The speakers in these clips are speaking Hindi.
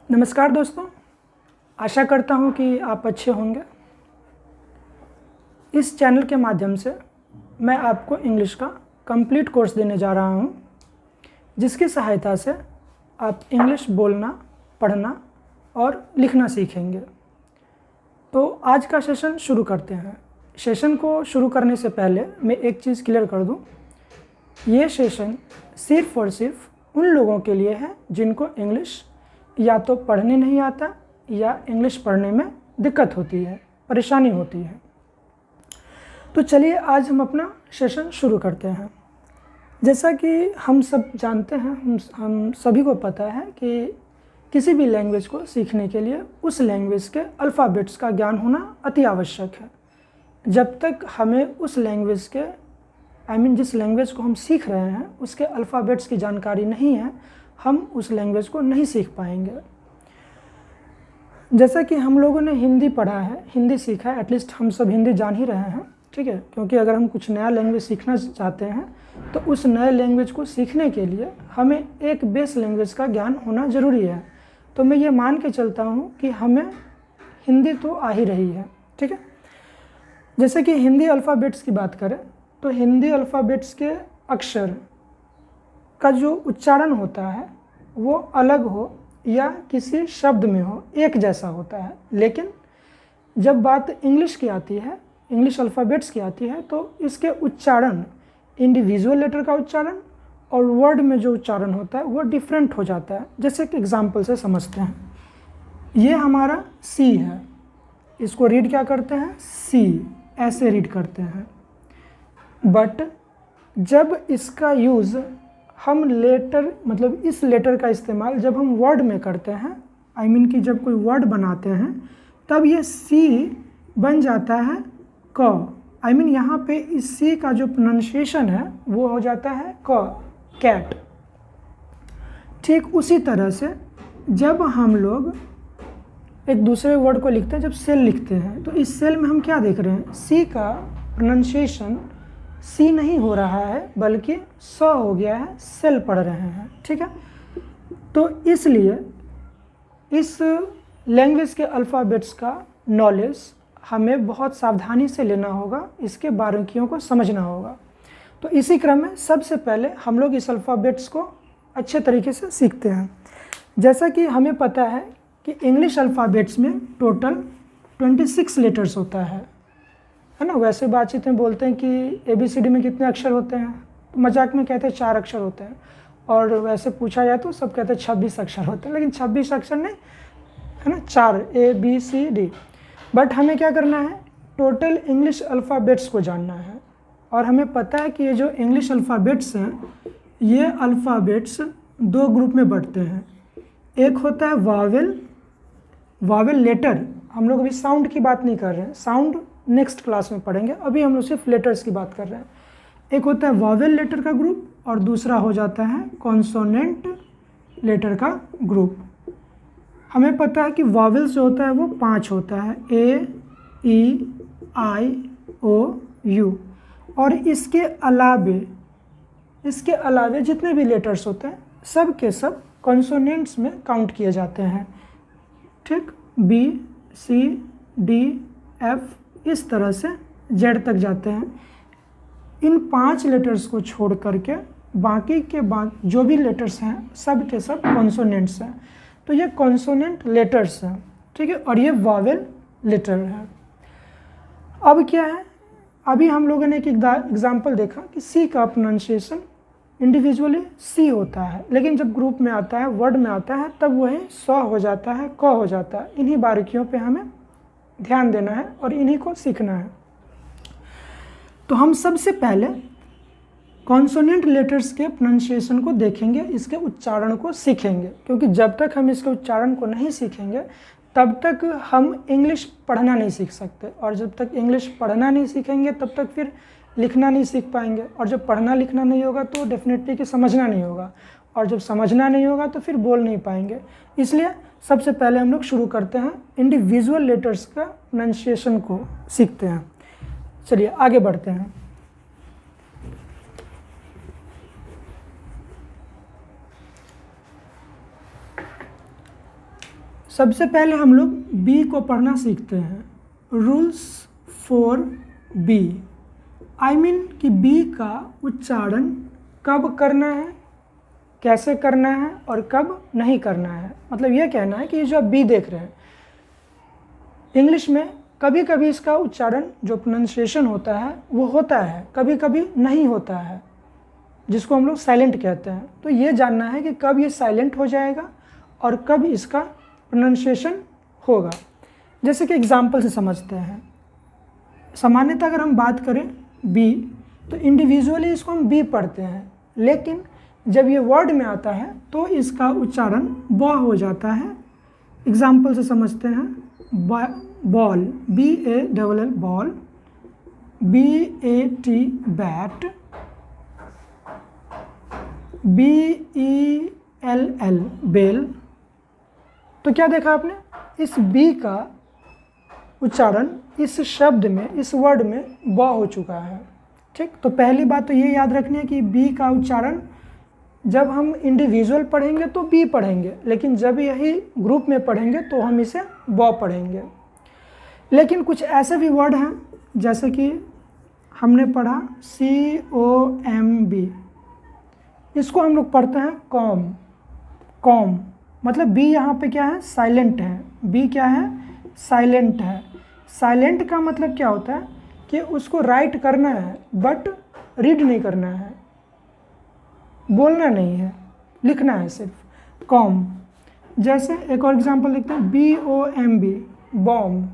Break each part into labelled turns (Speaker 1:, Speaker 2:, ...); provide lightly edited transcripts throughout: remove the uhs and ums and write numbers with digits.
Speaker 1: नमस्कार दोस्तों, आशा करता हूँ कि आप अच्छे होंगे। इस चैनल के माध्यम से मैं आपको इंग्लिश का कंप्लीट कोर्स देने जा रहा हूँ, जिसकी सहायता से आप इंग्लिश बोलना, पढ़ना और लिखना सीखेंगे। तो आज का सेशन शुरू करते हैं। सेशन को शुरू करने से पहले मैं एक चीज़ क्लियर कर दूँ, ये सेशन सिर्फ़ और सिर्फ उन लोगों के लिए है जिनको इंग्लिश या तो पढ़ने नहीं आता या इंग्लिश पढ़ने में दिक्कत होती है, परेशानी होती है। तो चलिए आज हम अपना सेशन शुरू करते हैं। जैसा कि हम सब जानते हैं, हम सभी को पता है कि किसी भी लैंग्वेज को सीखने के लिए उस लैंग्वेज के अल्फ़ाबेट्स का ज्ञान होना अति आवश्यक है। जब तक हमें उस लैंग्वेज के जिस लैंग्वेज को हम सीख रहे हैं उसके अल्फ़ाबेट्स की जानकारी नहीं है, हम उस लैंग्वेज को नहीं सीख पाएंगे। जैसा कि हम लोगों ने हिंदी पढ़ा है, हिंदी सीखा है, एटलीस्ट हम सब हिंदी जान ही रहे हैं, ठीक है। क्योंकि अगर हम कुछ नया लैंग्वेज सीखना चाहते हैं तो उस नए लैंग्वेज को सीखने के लिए हमें एक बेस लैंग्वेज का ज्ञान होना ज़रूरी है। तो मैं ये मान के चलता हूँ कि हमें हिंदी तो आ ही रही है, ठीक है। जैसे कि हिंदी अल्फ़ाबेट्स की बात करें तो हिंदी अल्फ़ाबेट्स के अक्षर का जो उच्चारण होता है वो अलग हो या किसी शब्द में हो, एक जैसा होता है। लेकिन जब बात इंग्लिश की आती है, इंग्लिश अल्फ़ाबेट्स की आती है, तो इसके उच्चारण, इंडिविजुअल लेटर का उच्चारण और वर्ड में जो उच्चारण होता है वो डिफरेंट हो जाता है। जैसे कि एग्जाम्पल से समझते हैं, ये हमारा सी है, इसको रीड क्या करते हैं, सी, ऐसे रीड करते हैं। बट जब इसका यूज़ हम लेटर, मतलब इस लेटर का इस्तेमाल जब हम वर्ड में करते हैं, कि जब कोई वर्ड बनाते हैं, तब ये सी बन जाता है क। यहाँ पे इस सी का जो प्रोनाउंसिएशन है वो हो जाता है क, कैट। ठीक उसी तरह से जब हम लोग एक दूसरे वर्ड को लिखते हैं, जब सेल लिखते हैं, तो इस सेल में हम क्या देख रहे हैं, सी का प्रोनाउंसिएशन सी नहीं हो रहा है बल्कि स हो गया है, सेल पढ़ रहे हैं, ठीक है। तो इसलिए इस लैंग्वेज के अल्फ़ाबेट्स का नॉलेज हमें बहुत सावधानी से लेना होगा, इसके बारीकियों को समझना होगा। तो इसी क्रम में सबसे पहले हम लोग इस अल्फ़ाबेट्स को अच्छे तरीके से सीखते हैं। जैसा कि हमें पता है कि इंग्लिश अल्फ़ाबेट्स में टोटल 26 लेटर्स होता है ना। वैसे बातचीत में बोलते हैं कि ABCD में कितने अक्षर होते हैं, तो मजाक में कहते हैं 4 अक्षर होते हैं, और वैसे पूछा जाए तो सब कहते हैं 26 अक्षर होते हैं, लेकिन 26 अक्षर नहीं है ना, 4 ABCD। बट हमें क्या करना है, टोटल इंग्लिश अल्फ़ाबेट्स को जानना है। और हमें पता है कि ये जो इंग्लिश अल्फ़ाबेट्स हैं, ये अल्फ़ाबेट्स 2 ग्रुप में बढ़ते हैं। एक होता है वावेल लेटर, हम लोग अभी साउंड की बात नहीं कर रहे हैं, साउंड नेक्स्ट क्लास में पढ़ेंगे, अभी हम लोग सिर्फ लेटर्स की बात कर रहे हैं। एक होता है वावेल लेटर का ग्रुप और दूसरा हो जाता है कॉन्सोनेंट लेटर का ग्रुप। हमें पता है कि वावेल्स जो होता है वो 5 होता है, A, E, I, O, U। और इसके अलावे जितने भी लेटर्स होते हैं सब के सब कॉन्सोनेंट्स में काउंट किए जाते हैं, ठीक। B, C, D, F, इस तरह से Z तक जाते हैं। इन 5 लेटर्स को छोड़ करके बाकी के जो भी लेटर्स हैं सब के सब कॉन्सोनेंट्स हैं। तो ये कॉन्सोनेंट लेटर्स हैं, ठीक है, और ये वावेल लेटर है। अब क्या है, अभी हम लोगों ने एक एग्जाम्पल देखा कि सी का प्रोनाउंसिएशन इंडिविजुअली सी होता है, लेकिन जब ग्रुप में आता है, वर्ड में आता है, तब वही स हो जाता है, क हो जाता है। इन्हीं बारीकियों पे हमें ध्यान देना है और इन्हीं को सीखना है। तो हम सबसे पहले कॉन्सोनेंट लेटर्स के प्रोनाउंसिएशन को देखेंगे, इसके उच्चारण को सीखेंगे, क्योंकि जब तक हम इसके उच्चारण को नहीं सीखेंगे तब तक हम इंग्लिश पढ़ना नहीं सीख सकते, और जब तक इंग्लिश पढ़ना नहीं सीखेंगे तब तक फिर लिखना नहीं सीख पाएंगे, और जब पढ़ना लिखना नहीं होगा तो डेफिनेटली कि समझना नहीं होगा, और जब समझना नहीं होगा तो फिर बोल नहीं पाएंगे। इसलिए सबसे पहले हम लोग शुरू करते हैं, इंडिविजुअल लेटर्स का प्रोनाउंसिएशन को सीखते हैं। चलिए आगे बढ़ते हैं। सबसे पहले हम लोग बी को पढ़ना सीखते हैं। Rules for B, I mean कि बी का उच्चारण कब करना है, कैसे करना है और कब नहीं करना है। मतलब ये कहना है कि ये जो आप बी देख रहे हैं, इंग्लिश में कभी कभी इसका उच्चारण जो प्रोनाउंसिएशन होता है वो होता है, कभी कभी नहीं होता है, जिसको हम लोग साइलेंट कहते हैं। तो ये जानना है कि कब ये साइलेंट हो जाएगा और कब इसका प्रोनाउंसिएशन होगा। जैसे कि एग्जाम्पल से समझते हैं। सामान्यतः अगर हम बात करें बी, तो इंडिविजुअली इसको हम बी पढ़ते हैं, लेकिन जब ये वर्ड में आता है तो इसका उच्चारण ब हो जाता है। एग्जाम्पल से समझते हैं। Ball, BALL ball, BAT bat, BELL bell. तो क्या देखा आपने, इस बी का उच्चारण इस शब्द में, इस वर्ड में ब हो चुका है। ठीक, तो पहली बात तो ये याद रखनी है कि बी का उच्चारण जब हम इंडिविजुअल पढ़ेंगे तो बी पढ़ेंगे, लेकिन जब यही ग्रुप में पढ़ेंगे तो हम इसे ब पढ़ेंगे। लेकिन कुछ ऐसे भी वर्ड हैं, जैसे कि हमने पढ़ा COMB, इसको हम लोग पढ़ते हैं कॉम। कॉम मतलब बी यहाँ पे क्या है, साइलेंट है। बी क्या है, साइलेंट है। साइलेंट का मतलब क्या होता है कि उसको राइट करना है बट रीड नहीं करना है, बोलना नहीं है, लिखना है सिर्फ। कॉम। जैसे एक और एग्जांपल लिखते हैं BOMB बॉम,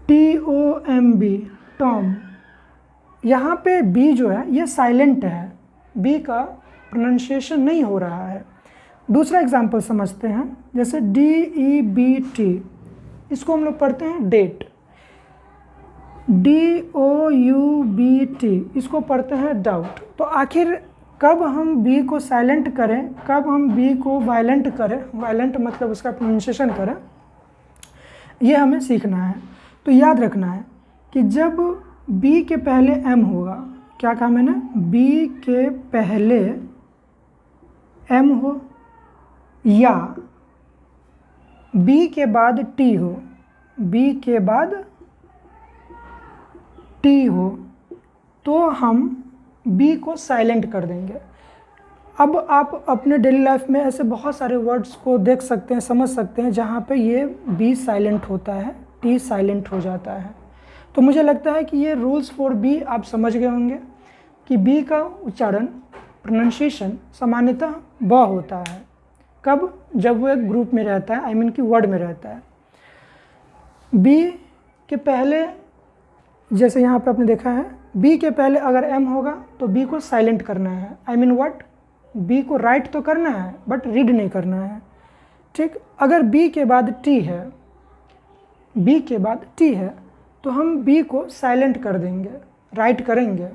Speaker 1: TOMB टॉम। यहाँ पे बी जो है ये साइलेंट है, बी का प्रोनाउंसिएशन नहीं हो रहा है। दूसरा एग्जांपल समझते हैं। जैसे DEBT, इसको हम लोग पढ़ते हैं डेट। DOUBT, इसको पढ़ते हैं डाउट। तो आखिर कब हम बी को साइलेंट करें, कब हम बी को वायलेंट करें, वायलेंट मतलब उसका प्रोनाउंसिएशन करें, ये हमें सीखना है। तो याद रखना है कि जब बी के पहले एम होगा, क्या कहा मैंने, बी के पहले एम हो या बी के बाद टी हो, बी के बाद टी हो, तो हम बी को साइलेंट कर देंगे। अब आप अपने डेली लाइफ में ऐसे बहुत सारे वर्ड्स को देख सकते हैं, समझ सकते हैं, जहाँ पे ये बी साइलेंट होता है, टी साइलेंट हो जाता है। तो मुझे लगता है कि ये रूल्स फॉर बी आप समझ गए होंगे कि बी का उच्चारण, प्रोनाउंसिएशन सामान्यतः ब होता है। कब, जब वो एक ग्रुप में रहता है, आई मीन कि वर्ड में रहता है। बी के पहले, जैसे यहाँ पे आपने देखा है, बी के पहले अगर एम होगा तो बी को साइलेंट करना है, आई मीन व्हाट, बी को राइट तो करना है बट रीड नहीं करना है। ठीक, अगर बी के बाद टी है, बी के बाद टी है, तो हम बी को साइलेंट कर देंगे, राइट करेंगे।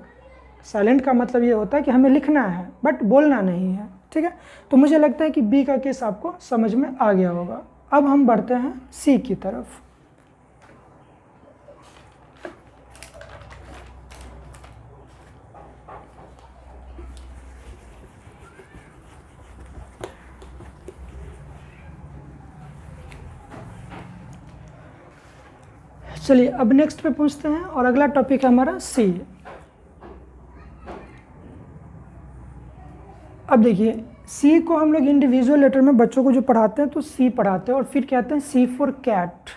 Speaker 1: साइलेंट का मतलब ये होता है कि हमें लिखना है बट बोलना नहीं है। ठीक है, तो मुझे लगता है कि बी का केस आपको समझ में आ गया होगा। अब हम बढ़ते हैं सी की तरफ। चलिए अब नेक्स्ट पे पूछते हैं और अगला टॉपिक है हमारा सी। अब देखिए, सी को हम लोग इंडिविजुअल लेटर में बच्चों को जो पढ़ाते हैं तो सी पढ़ाते हैं और फिर कहते हैं सी फॉर कैट।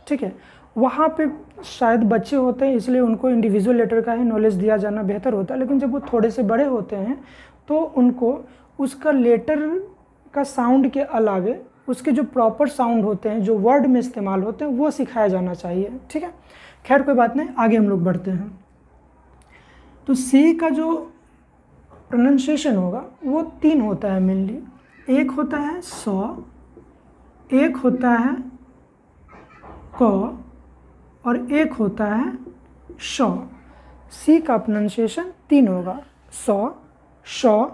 Speaker 1: ठीक है, वहाँ पे शायद बच्चे होते हैं इसलिए उनको इंडिविजुअल लेटर का ही नॉलेज दिया जाना बेहतर होता है, लेकिन जब वो थोड़े से बड़े होते हैं तो उनको उसका लेटर का साउंड के अलावे उसके जो प्रॉपर साउंड होते हैं, जो वर्ड में इस्तेमाल होते हैं, वो सिखाया जाना चाहिए। ठीक है, खैर कोई बात नहीं, आगे हम लोग बढ़ते हैं। तो सी का जो प्रोनाउंसिएशन होगा वो 3 होता है मेनली। एक होता है सौ, एक होता है क और एक होता है शौ। सी का प्रोनाउंसिएशन 3 होगा, सौ, शौ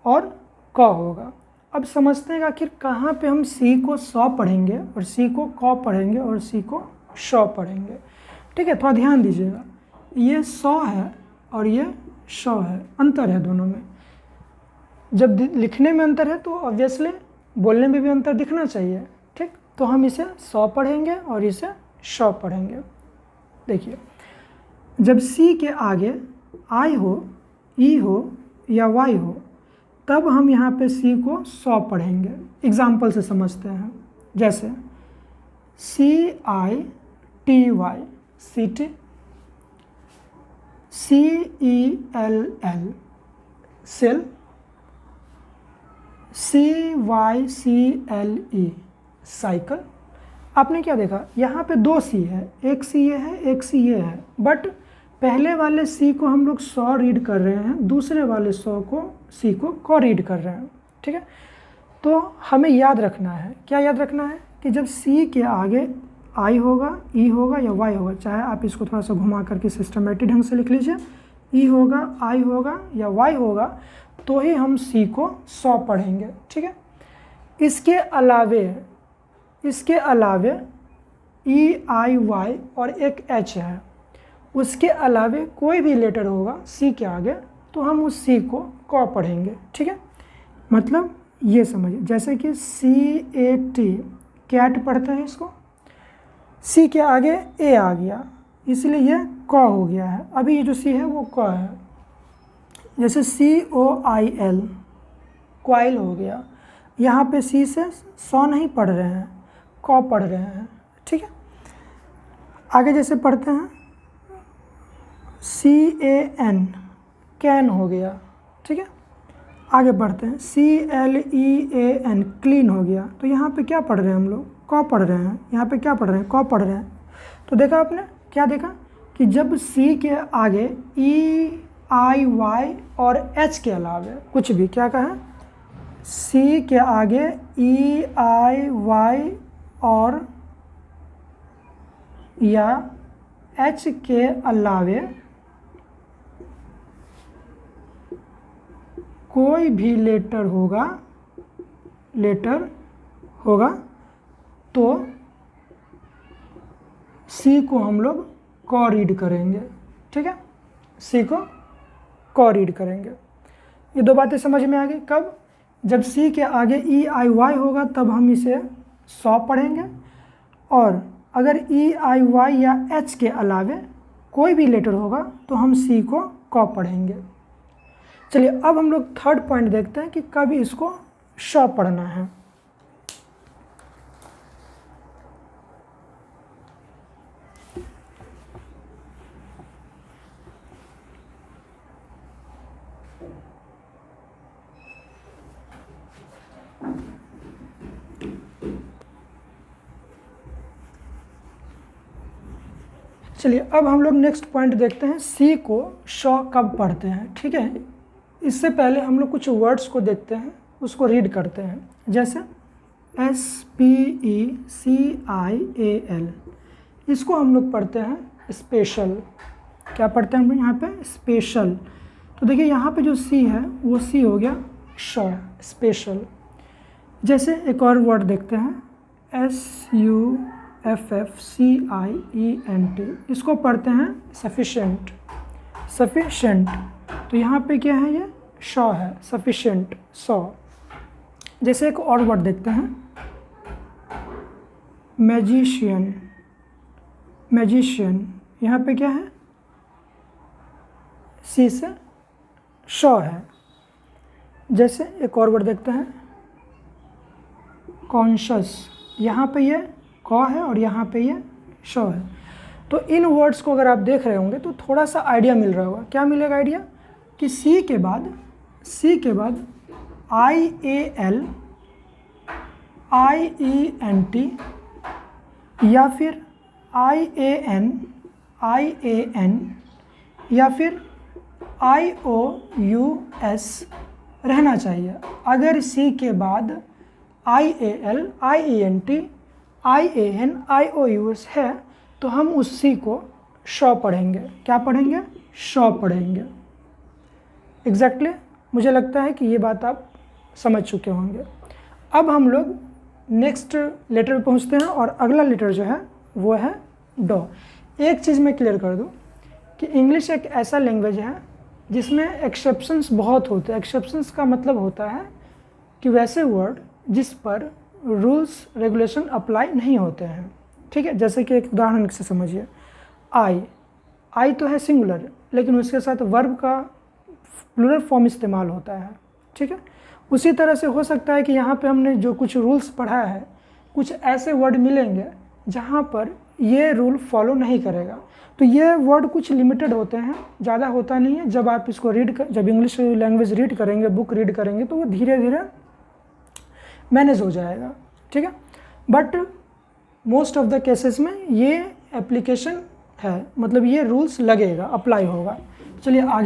Speaker 1: और क होगा। अब समझते हैं कि आखिर कहाँ पे हम सी को सौ पढ़ेंगे और सी को क पढ़ेंगे और सी को शौ पढ़ेंगे। ठीक है, थोड़ा ध्यान दीजिएगा, ये सौ है और ये शौ है, अंतर है दोनों में। जब लिखने में अंतर है तो ऑब्वियसली बोलने में भी अंतर दिखना चाहिए, ठीक। तो हम इसे सौ पढ़ेंगे और इसे शौ पढ़ेंगे। देखिए, जब सी के आगे आई हो, ई हो या वाई हो, तब हम यहाँ पे सी को सौ पढ़ेंगे। एग्जाम्पल से समझते हैं, जैसे CITY city, CELL cell, CYCLE cycle. आपने क्या देखा, यहाँ पे दो सी है, एक सी ये है, एक सी ये है, बट पहले वाले सी को हम लोग 100 रीड कर रहे हैं, दूसरे वाले 100 को सी को रीड कर रहे हैं, ठीक है। तो हमें याद रखना है, क्या याद रखना है कि जब सी के आगे आई होगा, ई होगा या वाई होगा, चाहे आप इसको थोड़ा सा घुमा करके सिस्टमेटिक ढंग से लिख लीजिए, ई होगा, आई होगा या वाई होगा, तो ही हम सी को 100 पढ़ेंगे, ठीक है। इसके अलावे ई, आई, वाई और एक एच है, उसके अलावे कोई भी लेटर होगा सी के आगे, तो हम उस सी को क पढ़ेंगे, ठीक है। मतलब ये समझिए, जैसे कि CAT कैट पढ़ते हैं, इसको सी के आगे ए आ गया, इसलिए ये क हो गया है। अभी ये जो सी है वो क है। जैसे COIL क्वाइल हो गया, यहाँ पे सी से 100 नहीं पढ़ रहे हैं, क पढ़ रहे हैं, ठीक है। आगे जैसे पढ़ते हैं CAN कैन हो गया, ठीक है। आगे बढ़ते हैं CLEAN क्लीन हो गया। तो यहाँ पे क्या पढ़ रहे हैं हम लोग, क पढ़ रहे हैं, यहाँ पे क्या पढ़ रहे हैं, क पढ़ रहे हैं। तो देखा आपने, क्या देखा कि जब सी के आगे ई, आई, वाई और एच के अलावे कुछ भी, क्या कहा, सी के आगे ई, आई, वाई और या एच के अलावे कोई भी लेटर होगा तो सी को हम लोग क रीड करेंगे, ठीक है। सी को क रीड करेंगे। ये दो बातें समझ में आ गई। कब, जब सी के आगे ई, आई, वाई होगा तब हम इसे 100 पढ़ेंगे, और अगर ई, आई, वाई या एच के अलावे कोई भी लेटर होगा तो हम सी को क पढ़ेंगे। चलिए अब हम लोग थर्ड पॉइंट देखते हैं कि कब इसको श पढ़ना है। चलिए अब हम लोग नेक्स्ट पॉइंट देखते हैं, सी को श कब पढ़ते हैं, ठीक है। इससे पहले हम लोग कुछ वर्ड्स को देखते हैं, उसको रीड करते हैं। जैसे SPECIAL, इसको हम लोग पढ़ते हैं स्पेशल। क्या पढ़ते हैं हम लोग यहाँ पे, स्पेशल। तो देखिए यहाँ पे जो सी है वो सी हो गया श, स्पेशल। जैसे एक और वर्ड देखते हैं SUFFCIENT, इसको पढ़ते हैं सफिशेंट, सफिशेंट। तो यहाँ पे क्या है, ये श है, सफिशेंट, 100। जैसे एक और वर्ड देखते हैं मैजिशियन, मैजिशियन, यहाँ पे क्या है, सी से श है। जैसे एक और वर्ड देखते हैं कॉन्शस, यहाँ पे ये क है और यहाँ पे ये श है। तो इन वर्ड्स को अगर आप देख रहे होंगे तो थोड़ा सा आइडिया मिल रहा होगा। क्या मिलेगा आइडिया, कि सी के बाद IAL, IENT या फिर IAN या फिर IOUS रहना चाहिए। अगर सी के बाद IAL, IENT, IAN, IOUS है तो हम उस सी को श पढ़ेंगे। क्या पढ़ेंगे, श पढ़ेंगे। एग्जैक्टली मुझे लगता है कि ये बात आप समझ चुके होंगे। अब हम लोग नेक्स्ट लेटर पे पहुँचते हैं और अगला लेटर जो है वो है ड। एक चीज़ मैं क्लियर कर दूं कि इंग्लिश एक ऐसा लैंग्वेज है जिसमें एक्सेप्शंस बहुत होते हैं। एक्सेप्शंस का मतलब होता है कि वैसे वर्ड जिस पर रूल्स रेगुलेशन अप्लाई नहीं होते हैं, ठीक है। जैसे कि एक उदाहरण से समझिए, आई तो है सिंगुलर, लेकिन उसके साथ वर्ब का प्लूरल फॉर्म इस्तेमाल होता है, ठीक है। उसी तरह से हो सकता है कि यहाँ पे हमने जो कुछ रूल्स पढ़ा है, कुछ ऐसे वर्ड मिलेंगे जहाँ पर ये रूल फॉलो नहीं करेगा। तो ये वर्ड कुछ लिमिटेड होते हैं, ज़्यादा होता नहीं है। जब आप इसको जब इंग्लिश लैंग्वेज रीड करेंगे, बुक रीड करेंगे, तो वो धीरे धीरे मैनेज हो जाएगा, ठीक है। But most of the cases में ये एप्लीकेशन है, मतलब ये रूल्स लगेगा, अप्लाई होगा। चलिए आगे